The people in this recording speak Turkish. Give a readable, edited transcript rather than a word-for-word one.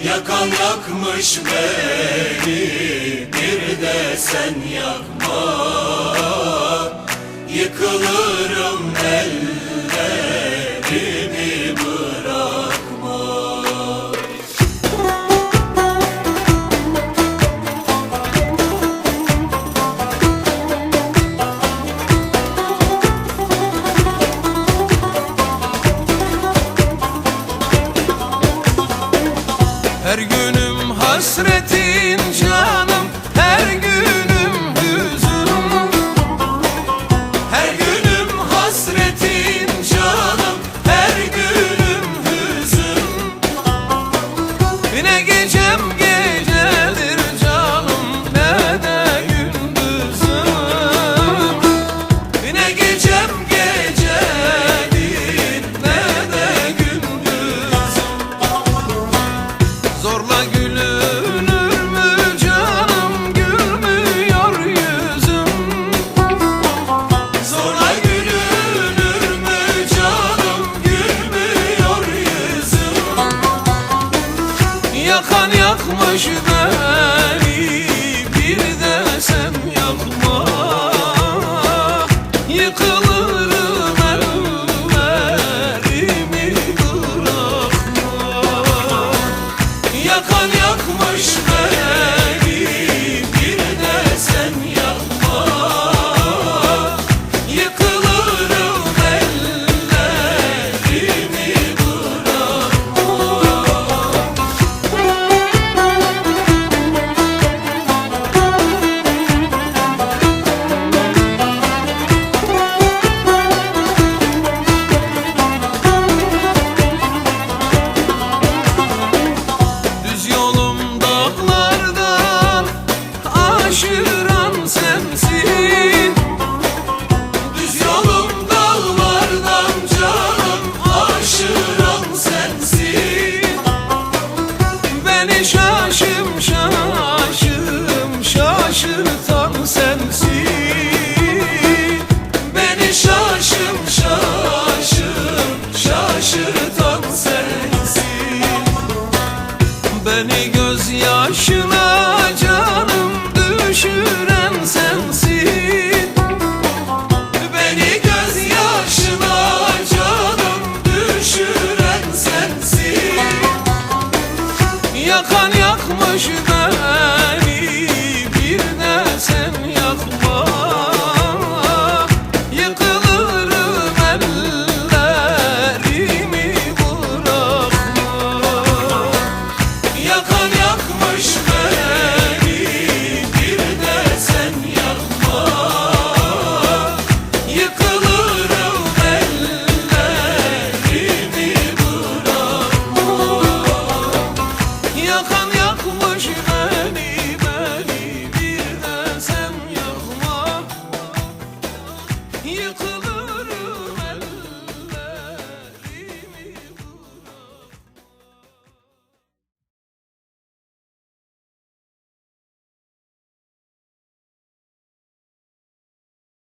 Yakan yakmış beni, bir de sen yakma. Yıkılırım ellerimi bırakma. Her günüm hasretin canım, her günüm hüzün. Her günüm hasretin canım, her günüm hüzün. Ne gecem gecedir canım, ne de gündüzüm. Ne gecem gecedir, ne de gündüzüm. Zorla gülünür mü canım, gülmüyor yüzüm. Zorla gülünür mü canım, gülmüyor yüzüm. Yakan yakmış beni, bir de sen yakma. Yıkılırım ellerimi bırakma. Yakan yakmış beni, bir de sen yakma. Yıkılırım ellerimi Düz yolum dağlardan aşıran sensin. Düz yolum dağlardan canım, aşıran sensin. Beni şaşım şaşırtan sensin. Beni şaşırtan sensin. Beni gözyaşına canım düşüren sensin. Beni gözyaşına canım düşüren sensin. Yakan yakmış